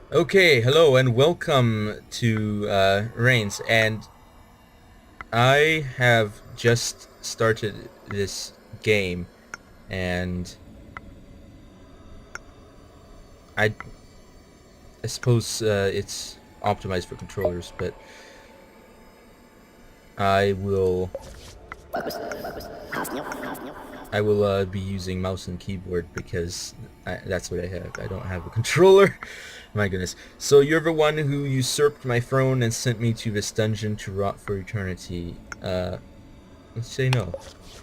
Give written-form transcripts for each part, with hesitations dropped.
Okay, hello and welcome to Reigns, and I have just started this game, and I I suppose it's optimized for controllers, but I will I will be using mouse and keyboard because that's what I have. I don't have a controller. My goodness. So you're the one who usurped my throne and sent me to this dungeon to rot for eternity. Let's say no.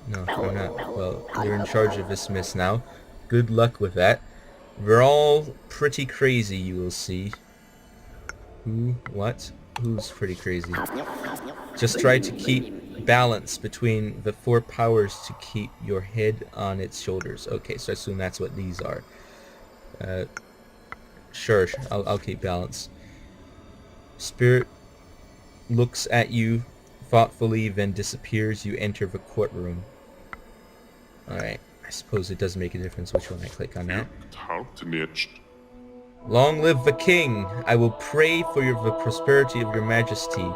No, why not? Well, you're in charge of this mess now. Good luck with that. We're all pretty crazy, you will see. Who? What? Who's pretty crazy? Just try to keep balance between the four powers to keep your head on its shoulders. Okay, so I assume that's what these are. Uh, sure, I'll keep balance. Spirit looks at you thoughtfully, then disappears. You enter the courtroom. Alright, I suppose it does make a difference which one I click on now. Long live the king! I will pray for the prosperity of your majesty.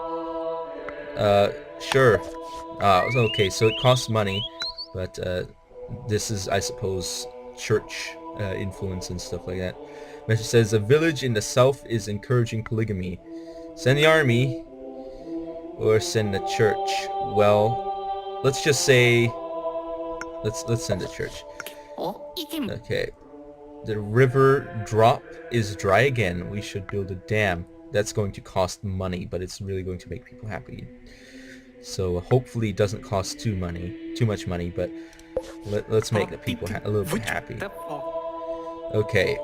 Sure. Okay, so it costs money, but this is, I suppose, church influence and stuff like that. Message says, a village in the south is encouraging polygamy. Send the army, or send the church. Well, let's just say, let's send the church. Okay. The river drop is dry again. We should build a dam. That's going to cost money, but it's really going to make people happy. So hopefully it doesn't cost too much money, but let's make the people a little bit happy. Okay.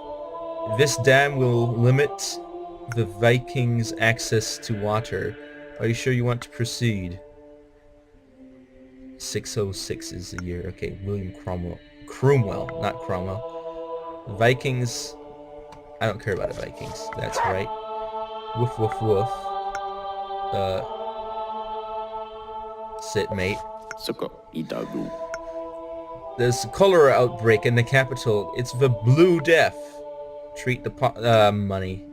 This dam will limit the Vikings' access to water. Are you sure you want to proceed? 606 is the year. Okay, William Cromwell. Cromwell, not Cromwell. Vikings. I don't care about the Vikings. That's right. Woof woof woof. Sit, mate. There's a cholera outbreak in the capital. It's the Blue Death. Treat the money.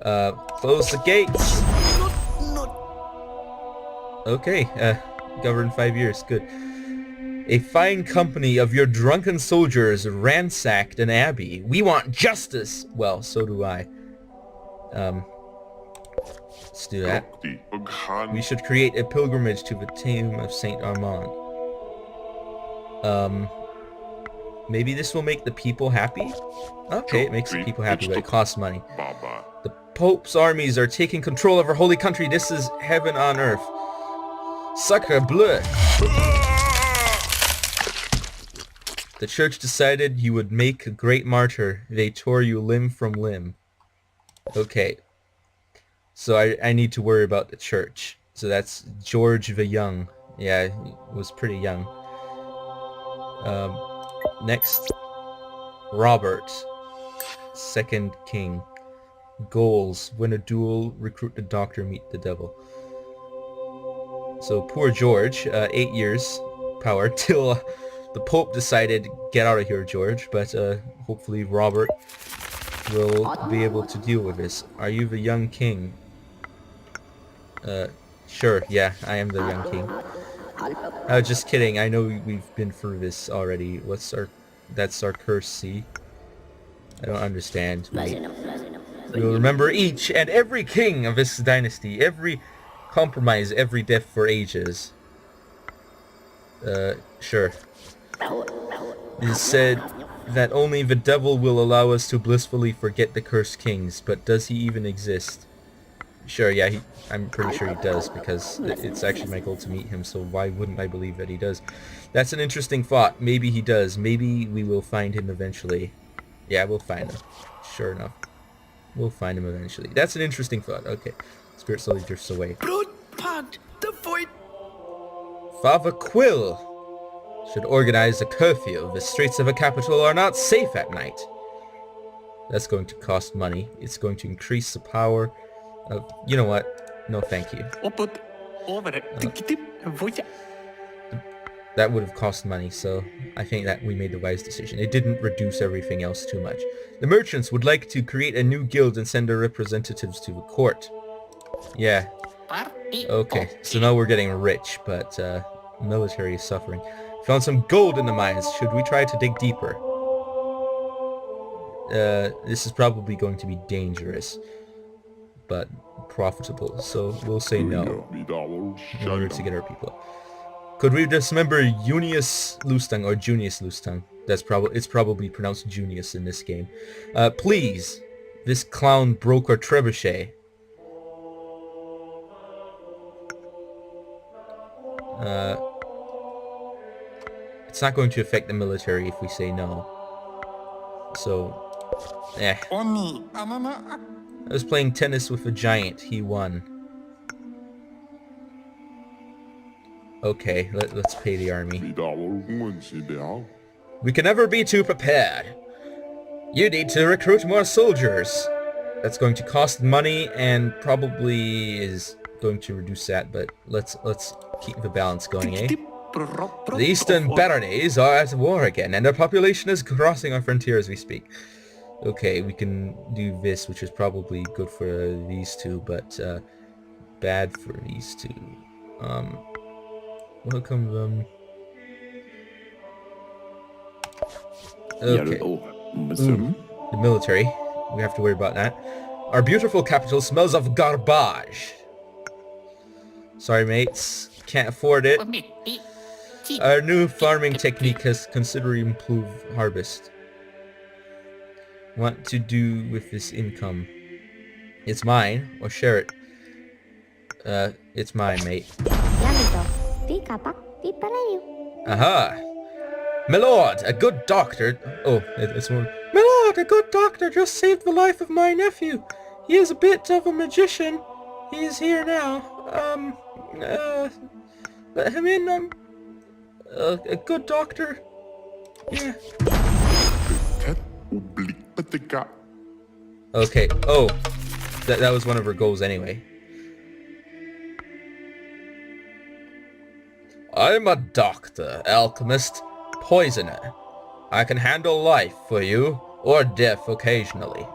Close the gates. Okay, govern 5 years. Good. A fine company of your drunken soldiers ransacked an abbey. We want justice. Well, so do I. Let's do that. We should create a pilgrimage to the tomb of Saint Armand. Maybe this will make the people happy? Okay, it makes the people happy, but it costs money. The Pope's armies are taking control of our holy country. This is heaven on earth. Sacre bleu! The church decided you would make a great martyr. They tore you limb from limb. Okay. So I need to worry about the church. So that's George the Young. Yeah, he was pretty young. Next, Robert, second king. Goals: win a duel, recruit the doctor, meet the devil. So poor George, 8 years power till the Pope decided, get out of here, George. But hopefully Robert will be able to deal with this. Are you the young king? Sure, yeah, I am the young king. Just kidding, I know we've been through this already. That's our curse, see? I don't understand, mate. We'll remember each and every king of this dynasty, every compromise, every death for ages. Sure. It is said that only the devil will allow us to blissfully forget the cursed kings, but does he even exist? Sure, yeah, I'm pretty sure he does, because it's actually my goal to meet him, so why wouldn't I believe that he does? That's an interesting thought. Maybe he does. Maybe we will find him eventually. Yeah, we'll find him. Sure enough. We'll find him eventually. That's an interesting thought. Okay. Spirit slowly drifts away. Father Quill should organize a curfew. The streets of a capital are not safe at night. That's going to cost money. It's going to increase the power of... You know what? No, thank you. that would have cost money, so I think that we made the wise decision. It didn't reduce everything else too much. The merchants would like to create a new guild and send their representatives to the court. Yeah. Okay, so now we're getting rich, but military is suffering. Found some gold in the mines. Should we try to dig deeper? This is probably going to be dangerous, but profitable, so we'll say no in order to get our people. Could we dismember Junius Lustang or Junius Lustang? It's probably pronounced Junius in this game. Please, this clown broke our trebuchet. It's not going to affect the military if we say no. So, I was playing tennis with a giant. He won. Okay, let's pay the army. We can never be too prepared. You need to recruit more soldiers. That's going to cost money and probably is going to reduce that, but let's keep the balance going, eh? The Eastern Baronies are at war again, and their population is crossing our frontier as we speak. Okay, we can do this, which is probably good for these two, but bad for these two. Welcome them. Okay. The military. We have to worry about that. Our beautiful capital smells of garbage. Sorry, mates. Can't afford it. Our new farming technique has considerably improved harvest. What to do with this income? It's mine, or share it. It's mine, mate. Aha! My lord, a good doctor... Oh, it's one... My lord, a good doctor just saved the life of my nephew. He is a bit of a magician. He is here now. Let him in, a good doctor. Yeah. Okay, oh. That was one of her goals anyway. I'm a doctor, alchemist, poisoner. I can handle life for you, or death occasionally.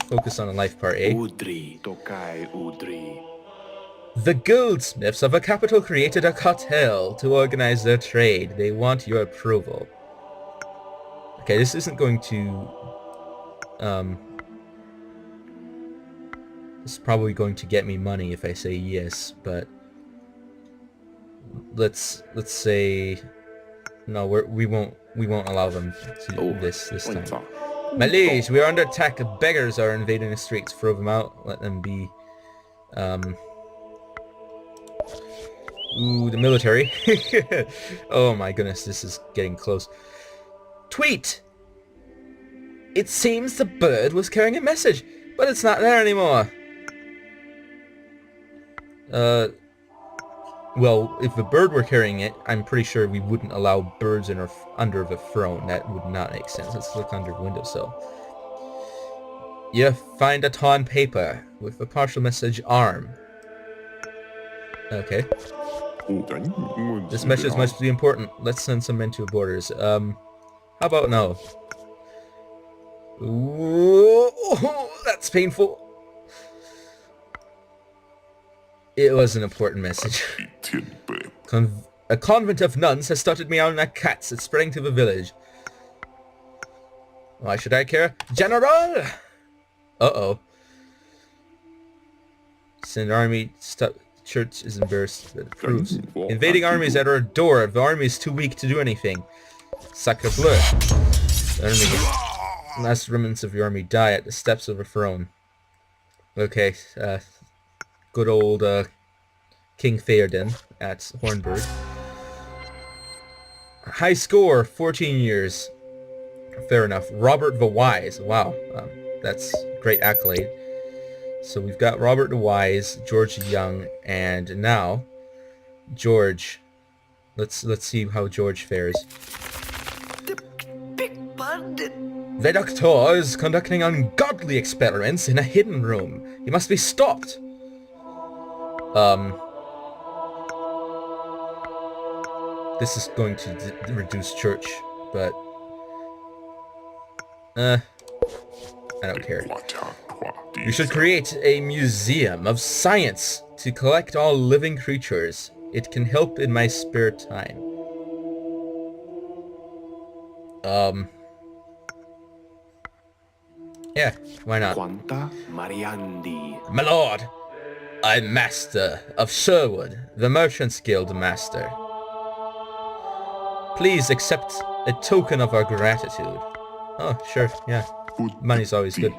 Focus on the life part, eh? The goldsmiths of a capital created a cartel to organize their trade. They want your approval. Okay, this isn't going to... This is probably going to get me money if I say yes, but... Let's say... No, we won't allow them to do this time. My liege, we are under attack. Beggars are invading the streets. Throw them out. Let them be. Ooh, the military. Oh my goodness, this is getting close. Tweet! It seems the bird was carrying a message, but it's not there anymore. Well, if the bird were carrying it, I'm pretty sure we wouldn't allow birds under the throne. That would not make sense. Let's look under windowsill. You find a torn paper with a partial message arm. Okay. This message must be important. Let's send some men to the borders. How about no? Ooh, that's painful. It was an important message. A convent of nuns has started meowing like cats. It's spreading to the village. Why should I care? General! Uh-oh. Send army... Church is embarrassed. That proves. Invading armies at our door. The army is too weak to do anything. Sacre bleu. The last remnants of your army die at the steps of a throne. Okay, good old King Theoden at Hornburg. High score, 14 years. Fair enough. Robert the Wise. Wow, that's great accolade. So we've got Robert the Wise, George the Young, and now George. Let's see how George fares. The doctor is conducting ungodly experiments in a hidden room. He must be stopped. This is going to reduce church, but I don't care. We should create a museum of science to collect all living creatures. It can help in my spare time. Yeah, why not? My lord, I'm Master of Sherwood, the Merchants Guild Master. Please accept a token of our gratitude. Oh, sure, yeah. Money's always good.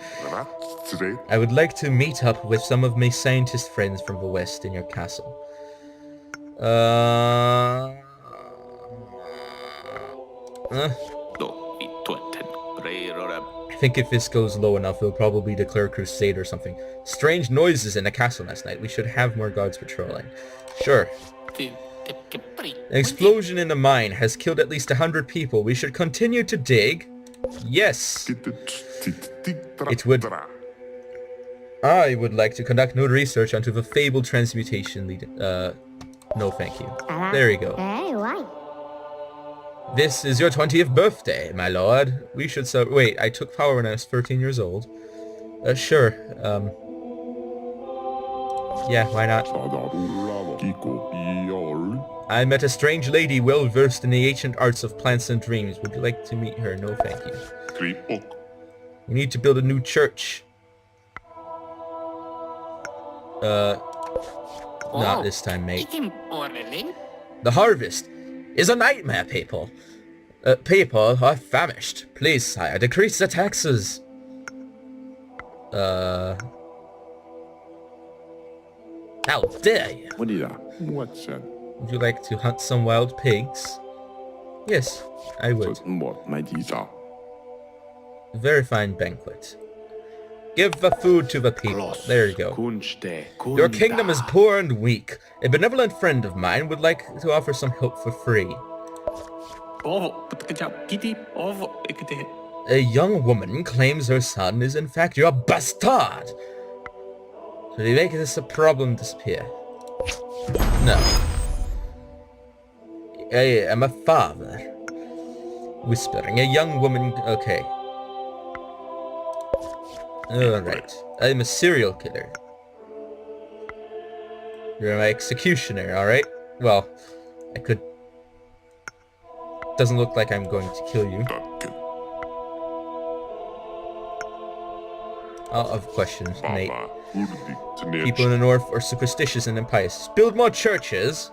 I would like to meet up with some of my scientist friends from the West in your castle. I think if this goes low enough, we'll probably declare a crusade or something. Strange noises in the castle last night. We should have more guards patrolling. Sure. An explosion in the mine has killed at least 100 people. We should continue to dig. Yes. It would. I would like to conduct no research onto the fabled transmutation lead. No thank you. There you go. This is your 20th birthday, my lord. We should wait, I took power when I was 13 years old. Sure. Yeah, why not? I met a strange lady well versed in the ancient arts of plants and dreams. Would you like to meet her? No, thank you. We need to build a new church. Not this time, mate. The harvest is a nightmare, people. People are famished. Please, sire, decrease the taxes. How dare you? Would you like to hunt some wild pigs? Yes, I would. Very fine banquet. Give the food to the people. There you go. Your kingdom is poor and weak. A benevolent friend of mine would like to offer some help for free. A young woman claims her son is in fact your bastard. Should we make this a problem disappear? No. I am a father. Whispering. A young woman. Okay. Alright. I'm a serial killer. You're my executioner, alright? Well, I could... Doesn't look like I'm going to kill you. Out of questions, mate. People in the north are superstitious and impious. Build more churches?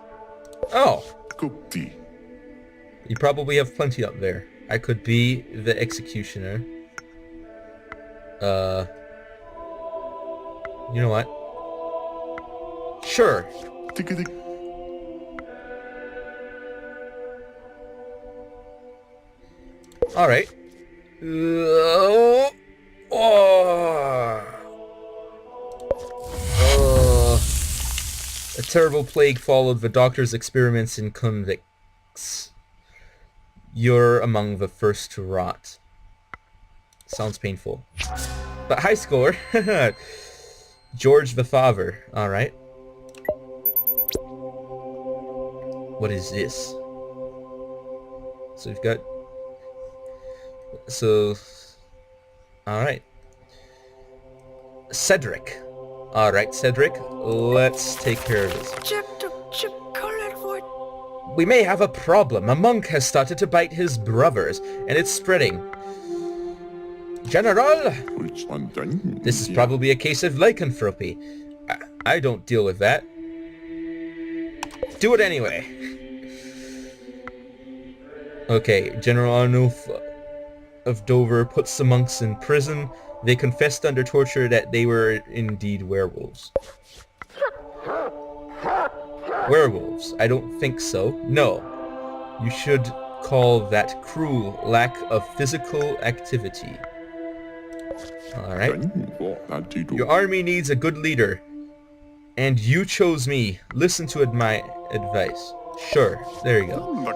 Oh. You probably have plenty up there. I could be the executioner. You know what? Sure. Alright. A terrible plague followed the doctor's experiments in convicts. You're among the first to rot. Sounds painful. But high score. George the Father. Alright. What is this? So we've got... So... Alright. Cedric. Alright, Cedric. Let's take care of this. We may have a problem. A monk has started to bite his brothers, and it's spreading. General! This is probably a case of lycanthropy. I don't deal with that. Do it anyway. Okay, General Arnulf of Dover puts the monks in prison. They confessed under torture that they were indeed werewolves. Werewolves? I don't think so. No. You should call that cruel lack of physical activity. Alright. Your army needs a good leader. And you chose me. Listen to my advice. Sure. There you go.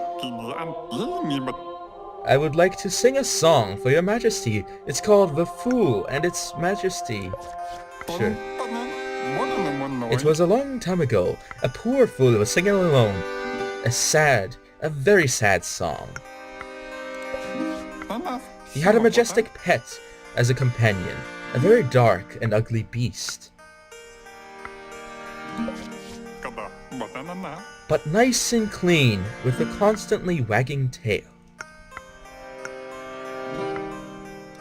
I would like to sing a song for your majesty. It's called The Fool and its Majesty. Sure. It was a long time ago. A poor fool was singing alone. A very sad song. He had a majestic pet as a companion, a very dark and ugly beast. But nice and clean, with a constantly wagging tail.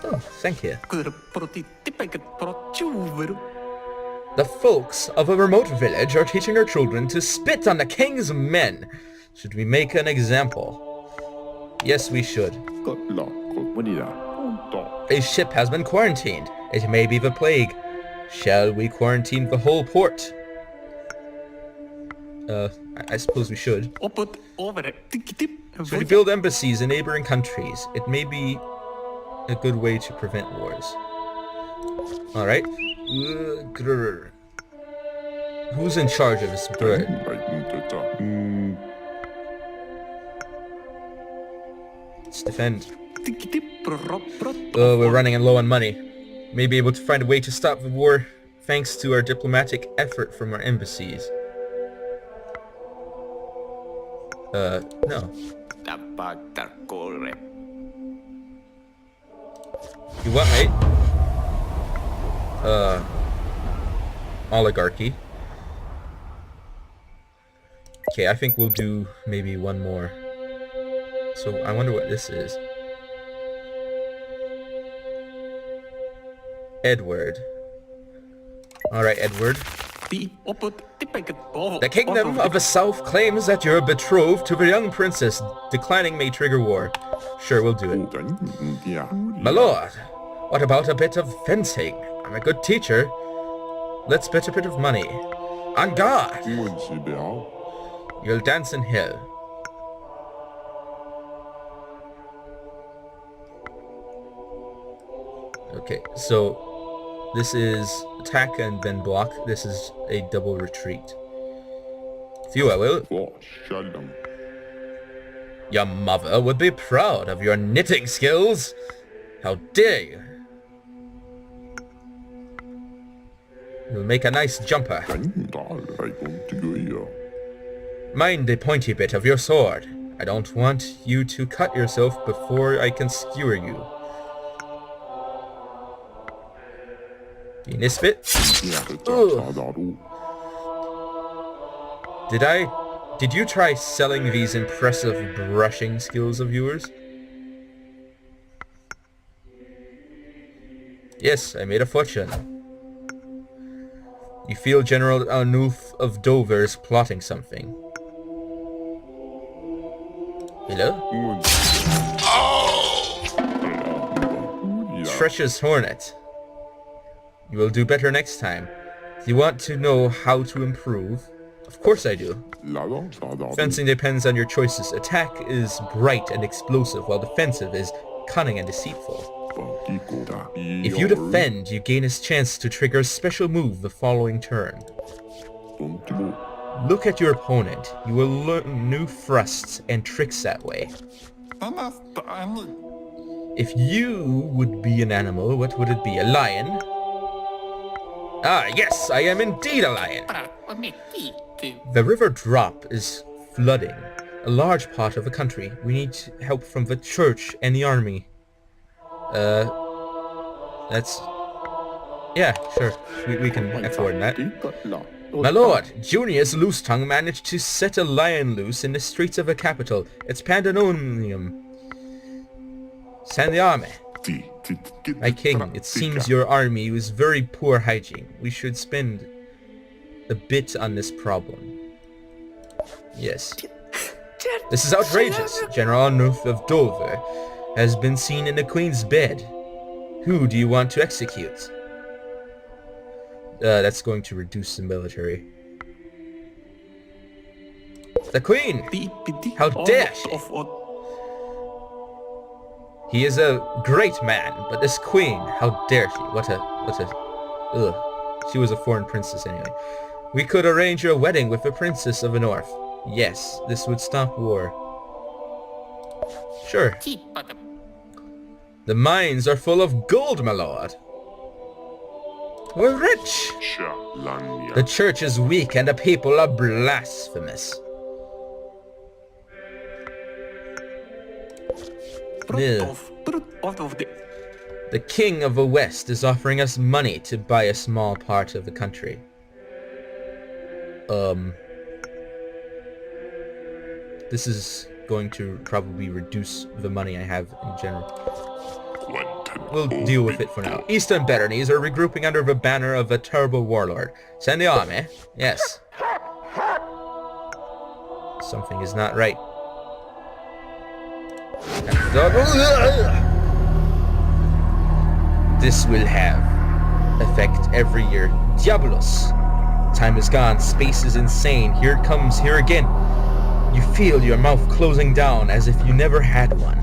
Oh, thank you. The folks of a remote village are teaching their children to spit on the king's men. Should we make an example? Yes, we should. A ship has been quarantined. It may be the plague. Shall we quarantine the whole port? I suppose we should. Should we build embassies in neighboring countries? It may be a good way to prevent wars. Alright. Who's in charge of this bird? Let's defend. We're running low on money. May be able to find a way to stop the war thanks to our diplomatic effort from our embassies. No. You what, mate? Oligarchy. Okay, I think we'll do maybe one more. So, I wonder what this is. Edward. Alright, Edward. The kingdom of the south claims that you're betrothed to the young princess. Declining may trigger war. Sure, we'll do it. My lord, what about a bit of fencing? I'm a good teacher. Let's bet a bit of money. On guard! You'll dance in hell. Okay, so this is attack and then block. This is a double retreat. Few I will. Your mother would be proud of your knitting skills. How dare you? You'll make a nice jumper. Mind the pointy bit of your sword. I don't want you to cut yourself before I can skewer you. Misfit? Did you try selling these impressive brushing skills of yours? Yes, I made a fortune. You feel General Arnulf of Dover is plotting something. Hello? Treacherous Hornet. You will do better next time. Do you want to know how to improve? Of course I do. Fencing depends on your choices. Attack is bright and explosive, while defensive is cunning and deceitful. If you defend, you gain a chance to trigger a special move the following turn. Look at your opponent. You will learn new thrusts and tricks that way. If you would be an animal, what would it be? A lion? Ah, yes, I am indeed a lion. The river Drop is flooding a large part of the country. We need help from the church and the army. That's... Yeah, sure. We can afford that. My lord, Junius Loosetongue managed to set a lion loose in the streets of the capital. It's pandemonium. Send the army. My king, it seems your army is very poor hygiene. We should spend a bit on this problem. Yes. This is outrageous. General Arnulf of Dover has been seen in the Queen's bed. Who do you want to execute? That's going to reduce the military. The Queen! How dare she! He is a great man, but this Queen, how dare she? Ugh. She was a foreign princess anyway. We could arrange your wedding with the princess of the north. Yes, this would stop war. Sure. The mines are full of gold, my lord. We're rich. The church is weak and the people are blasphemous. Yeah. The king of the west is offering us money to buy a small part of the country. This is going to probably reduce the money I have in general. We'll deal with it for now. Eastern Baronies are regrouping under the banner of a terrible warlord. Send the army. Yes. Something is not right. This will have effect every year. Diabolos! Time is gone. Space is insane. Here it comes. Here again. You feel your mouth closing down as if you never had one.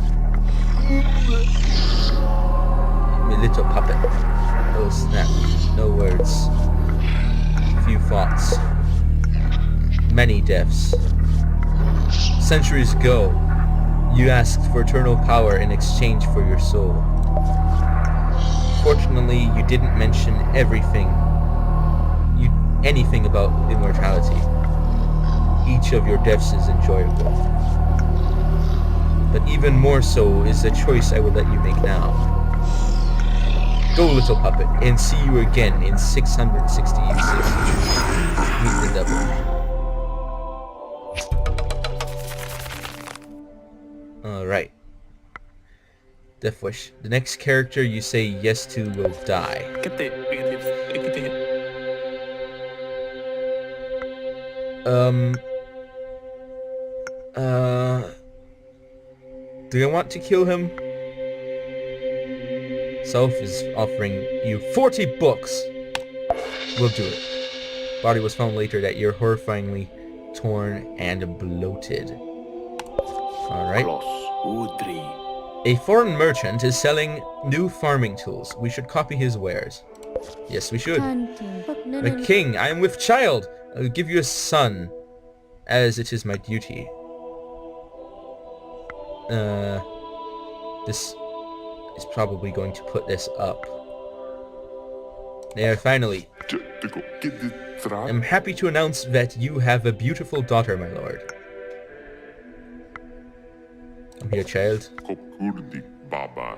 My little puppet. Oh snap. No words. Few thoughts. Many deaths. Centuries ago, you asked for eternal power in exchange for your soul. Fortunately, you didn't mention anything about immortality. Each of your deaths is enjoyable. But even more so is the choice I will let you make now. Go, little puppet, and see you again in 666 years. Meet the devil. Alright. Death Wish. The next character you say yes to will die. Do you want to kill him? Self is offering you 40 books. We'll do it. Body was found later that year, horrifyingly torn and bloated. Alright. A foreign merchant is selling new farming tools. We should copy his wares. Yes, we should. The king, I am with child. I will give you a son, as it is my duty. This is probably going to put this up. There, finally. I'm happy to announce that you have a beautiful daughter, my lord. Come here, child.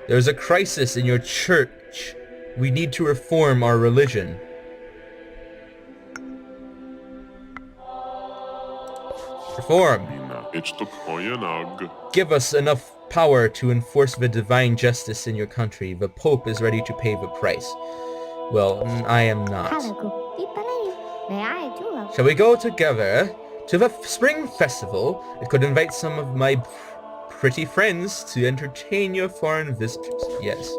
There's a crisis in your church. We need to reform our religion. Reform. Give us enough power to enforce the divine justice in your country. The Pope is ready to pay the price. Well, I am not. Shall we go together to the spring festival? It could invite some of my pretty friends to entertain your foreign visitors. Yes.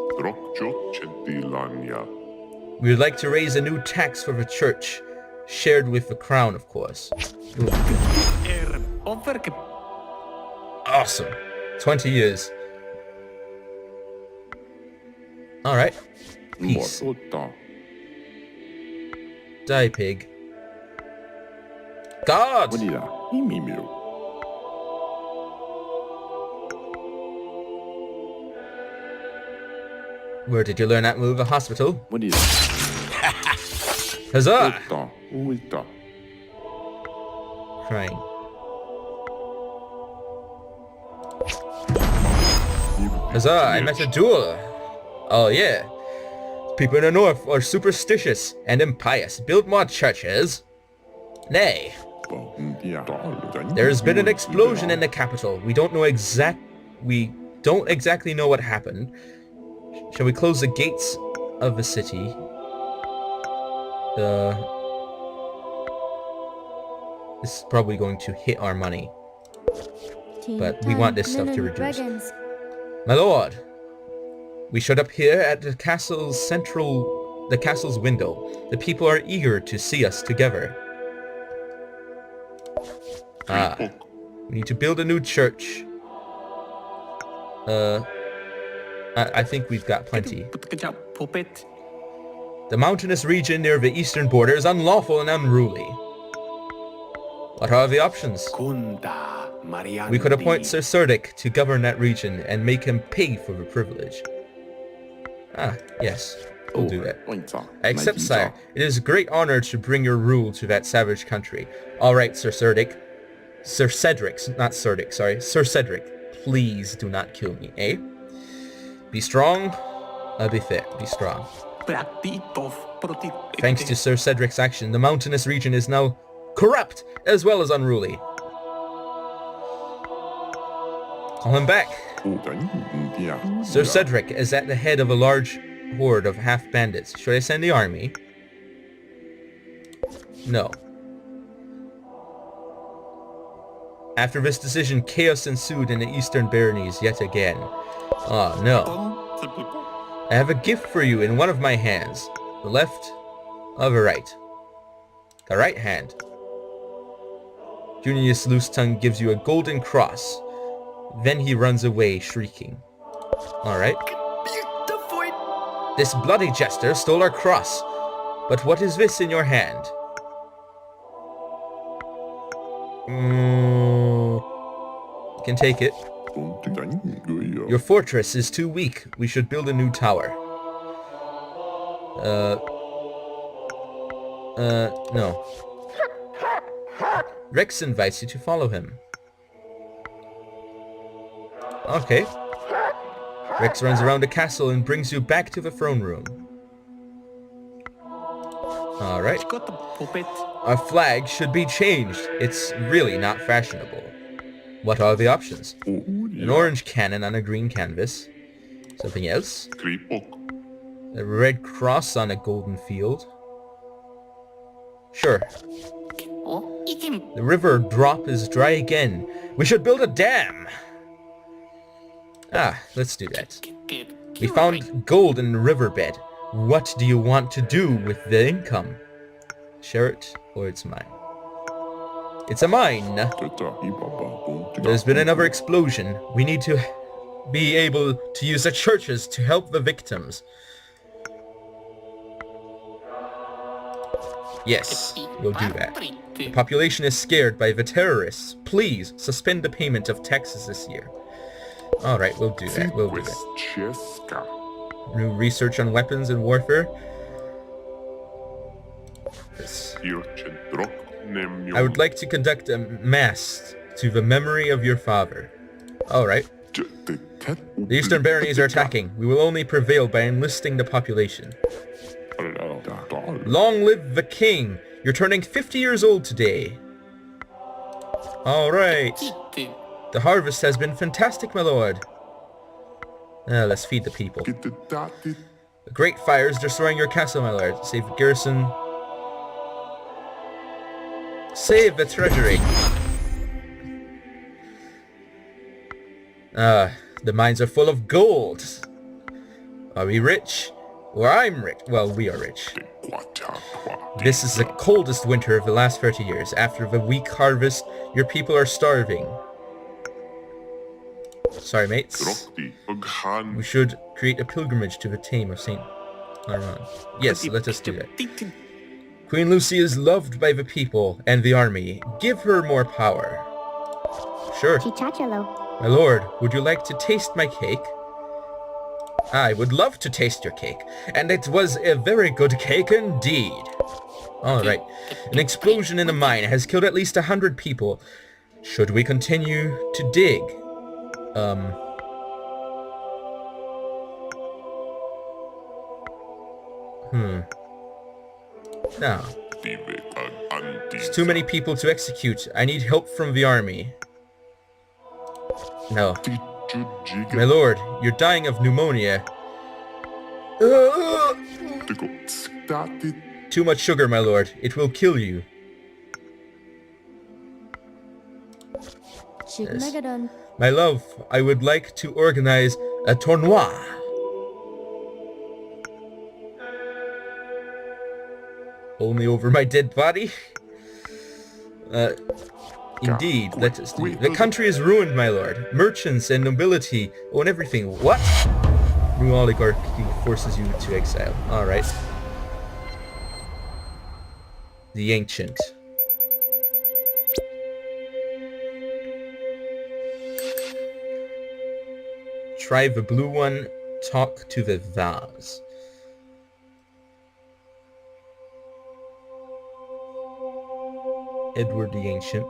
We would like to raise a new tax for the church, shared with the crown, of course. Awesome. 20 years. Alright. Peace. Die, pig. God! Where did you learn that move? A hospital? Huzzah! Crying. Huzzah, I met a duel. Oh yeah. People in the north are superstitious and impious. Build more churches. Nay. There's been an explosion in the capital. We don't exactly know what happened. Shall we close the gates of the city? This is probably going to hit our money. But we want this stuff to reduce. My lord, we showed up here at the castle's window. The people are eager to see us together. We need to build a new church. I think we've got plenty. The mountainous region near the eastern border is unlawful and unruly. What are the options? We could appoint Sir Cerdic to govern that region and make him pay for the privilege. Ah, yes. We'll do that. I accept, sire. It is a great honor to bring your rule to that savage country. All right, Sir Cedric. Sir Cedric, not Cerdic, sorry. Sir Cedric, please do not kill me, eh? Be strong. Be fair. Be strong. Thanks to Sir Cedric's action, the mountainous region is now corrupt as well as unruly. Call him back. Sir Cedric is at the head of a large horde of half-bandits. Should I send the army? No. After this decision, chaos ensued in the Eastern Baronies yet again. Oh, no. I have a gift for you in one of my hands. The left or the right? The right hand. Junius Loosetongue gives you a golden cross. Then he runs away, shrieking. Alright. This bloody jester stole our cross. But what is this in your hand? You can take it. Your fortress is too weak. We should build a new tower. No. Rex invites you to follow him. Okay. Rex runs around the castle and brings you back to the throne room. Alright. Our flag should be changed. It's really not fashionable. What are the options? An orange cannon on a green canvas. Something else? A red cross on a golden field. Sure. The river drop is dry again. We should build a dam! Ah, let's do that. We found gold in the riverbed. What do you want to do with the income? Share it, or it's mine. It's a mine! There's been another explosion. We need to be able to use the churches to help the victims. Yes, we'll do that. The population is scared by the terrorists. Please, suspend the payment of taxes this year. Alright, we'll do that. We'll do that. New research on weapons and warfare. This. I would like to conduct a mass to the memory of your father. Alright. The Eastern Baronies are attacking. We will only prevail by enlisting the population. Long live the king! You're turning 50 years old today. Alright. The harvest has been fantastic, my lord. Let's feed the people. A great fire is destroying your castle, my lord. Save the garrison. Save the treasury. The mines are full of gold. Are we rich? Well, I'm rich. Well, we are rich. This is the coldest winter of the last 30 years. After the weak harvest, your people are starving. Sorry, mates. We should create a pilgrimage to the tomb of Saint Laurent. Yes, let us do that. Queen Lucy is loved by the people and the army. Give her more power. Sure. My lord, would you like to taste my cake? I would love to taste your cake, and it was a very good cake indeed. Alright, an explosion in a mine has killed at least 100 people. Should we continue to dig? No. There's too many people to execute. I need help from the army. No. My lord, you're dying of pneumonia. Too much sugar, my lord. It will kill you. Yes. My love, I would like to organize a tournoi. Only over my dead body? Indeed, let us do. The country is ruined, my lord. Merchants and nobility own everything. What? New oligarchy forces you to exile. Alright. The Ancient. Try the blue one. Talk to the vase. Edward the Ancient.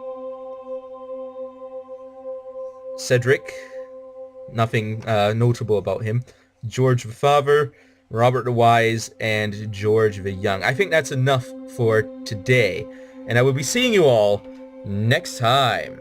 Cedric, nothing notable about him. George the Father, Robert the Wise, and George the Young. I think that's enough for today, and I will be seeing you all next time.